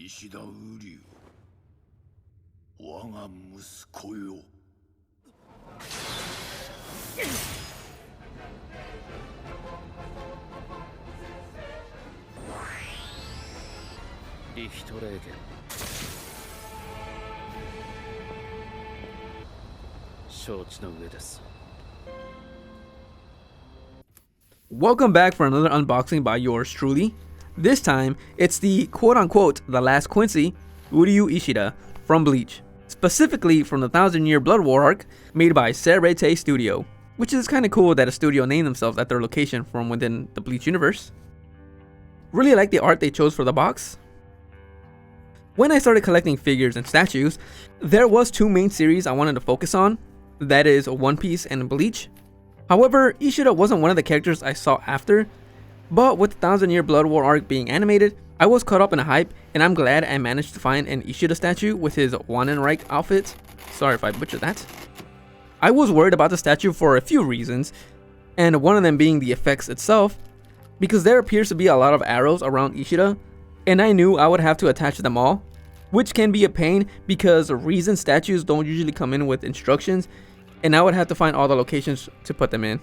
石田瓜生、我が息子よ。リヒトレーゲン。承知の上です。 Welcome back for another unboxing by yours truly. This time, it's the quote-unquote the last Quincy, Uryu Ishida, from Bleach. Specifically from the 1000-Year Blood War arc, made by SeReTei Studio. Which is kinda cool that a studio named themselves at their location from within the Bleach universe. Really like the art they chose for the box. When I started collecting figures and statues, there was two main series I wanted to focus on. That is One Piece and Bleach. However, Ishida wasn't one of the characters I sought after, but with the 1000-Year Blood War arc being animated, I was caught up in a hype, and I'm glad I managed to find an Ishida statue with his Wanenreich outfit. Sorry if I butchered that. I was worried about the statue for a few reasons, and one of them being the effects itself, because there appears to be a lot of arrows around Ishida, and I knew I would have to attach them all, which can be a pain because Reason statues don't usually come in with instructions, and I would have to find all the locations to put them in.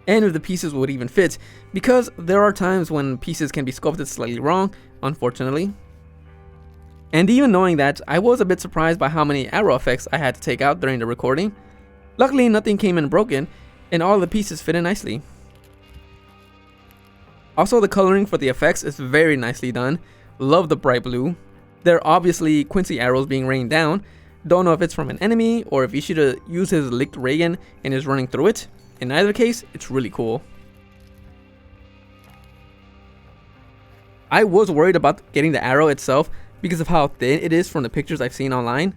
And if the pieces would even fit, because there are times when pieces can be sculpted slightly wrong, unfortunately. And even knowing that, I was a bit surprised by how many arrow effects I had to take out during the recording. Luckily, nothing came in broken, and all the pieces fit in nicely. Also, the coloring for the effects is very nicely done. Love the bright blue. There are obviously Quincy arrows being rained down. Don't know if it's from an enemy or if Ishida used his licked Reagan and is running through it. In either case, it's really cool. I was worried about getting the arrow itself because of how thin it is from the pictures I've seen online.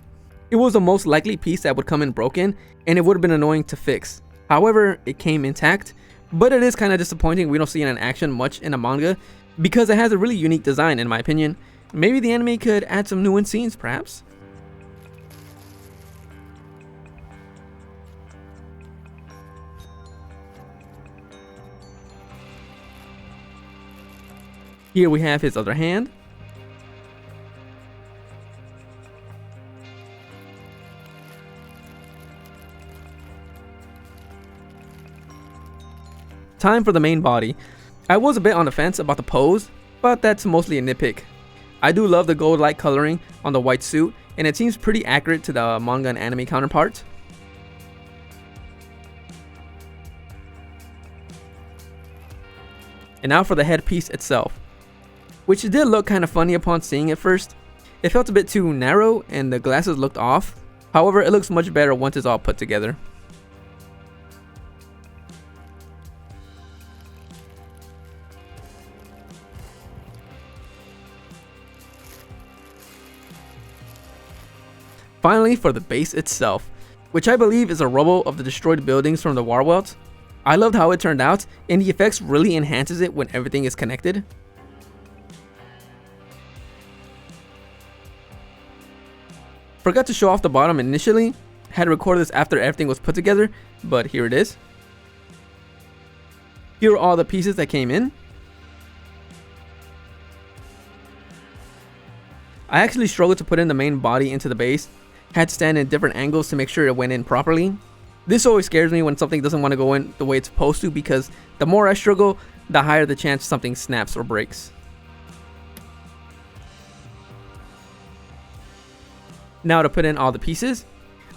It was the most likely piece that would come in broken, and it would have been annoying to fix. However, it came intact, but it is kind of disappointing we don't see it in action much in a manga because it has a really unique design in my opinion. Maybe the anime could add some nuanced scenes perhaps. Here we have his other hand. Time for the main body. I was a bit on the fence about the pose, but that's mostly a nitpick. I do love the gold light coloring on the white suit, and it seems pretty accurate to the manga and anime counterpart. And now for the headpiece itself, which did look kind of funny upon seeing it first. It felt a bit too narrow and the glasses looked off. However, it looks much better once it's all put together. Finally, for the base itself, which I believe is a rubble of the destroyed buildings from the Warwelt. I loved how it turned out, and the effects really enhances it when everything is connected. Forgot to show off the bottom initially, had recorded this after everything was put together, but here it is. Here are all the pieces that came in. I actually struggled to put in the main body into the base, had to stand in different angles to make sure it went in properly. This always scares me when something doesn't want to go in the way it's supposed to because the more I struggle, the higher the chance something snaps or breaks. Now to put in all the pieces.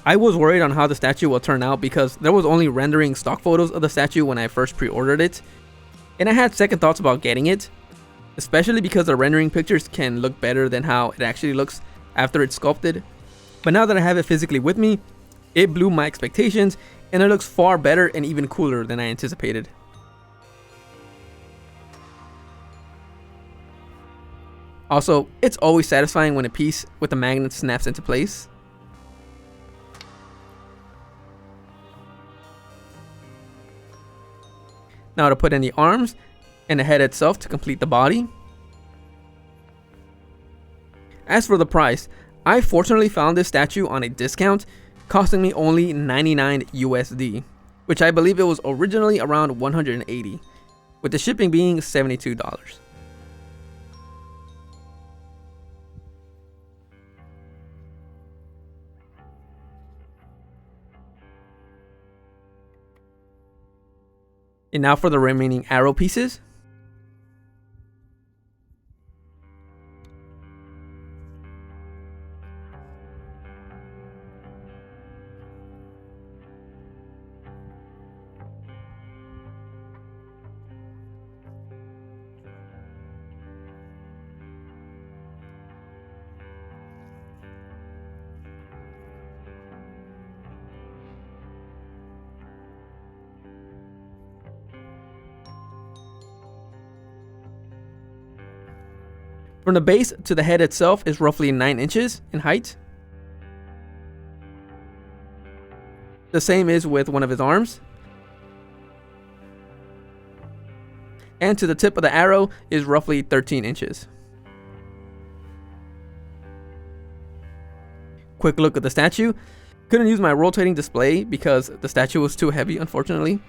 I was worried on how the statue will turn out because there was only rendering stock photos of the statue when I first pre-ordered it. And I had second thoughts about getting it, especially because the rendering pictures can look better than how it actually looks after it's sculpted. But now that I have it physically with me, it blew my expectations and it looks far better and even cooler than I anticipated. Also, it's always satisfying when a piece with a magnet snaps into place. Now to put in the arms and the head itself to complete the body. As for the price, I fortunately found this statue on a discount, costing me only 99 USD, which I believe it was originally around 180, with the shipping being $72. And now for the remaining arrow pieces. From the base to the head itself is roughly 9 inches in height. The same is with one of his arms. And to the tip of the arrow is roughly 13 inches. Quick look at the statue. Couldn't use my rotating display because the statue was too heavy, unfortunately.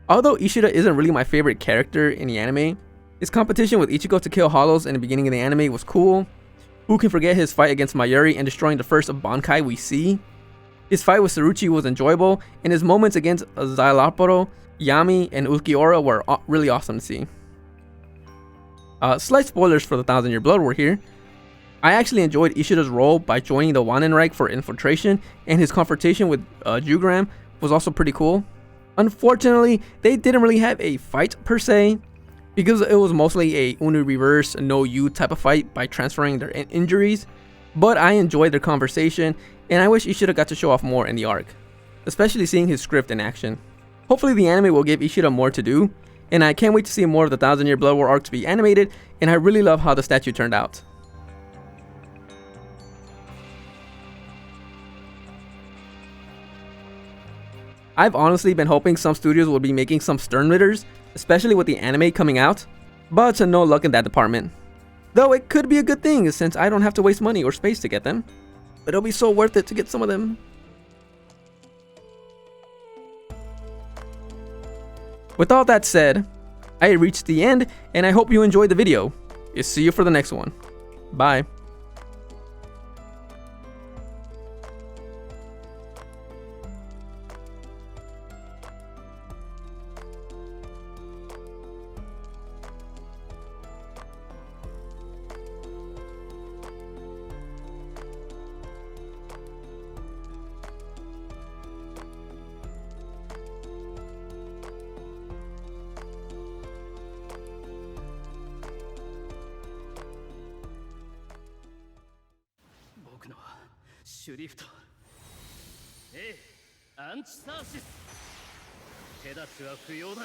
Although Ishida isn't really my favorite character in the anime, his competition with Ichigo to kill Hollows in the beginning of the anime was cool. Who can forget his fight against Mayuri and destroying the first Bankai we see? His fight with Saruchi was enjoyable, and his moments against Xyloporo, Yami, and Ulquiorra were really awesome to see. Slight spoilers for the Thousand Year Blood War here. I actually enjoyed Ishida's role by joining the Wanenreich for infiltration, and his confrontation with Jugram was also pretty cool. Unfortunately, they didn't really have a fight per se, because it was mostly a Unu reverse, no you type of fight by transferring their injuries, but I enjoyed their conversation, and I wish Ishida got to show off more in the arc, especially seeing his script in action. Hopefully the anime will give Ishida more to do, and I can't wait to see more of the Thousand Year Blood War arc to be animated, and I really love how the statue turned out. I've honestly been hoping some studios will be making some Stern Ritters, especially with the anime coming out, but no luck in that department. Though it could be a good thing since I don't have to waste money or space to get them, but it'll be so worth it to get some of them. With all that said, I reached the end and I hope you enjoyed the video. I'll see you for the next one. Bye. SeReTei アンチサーシス手立ちは不要だ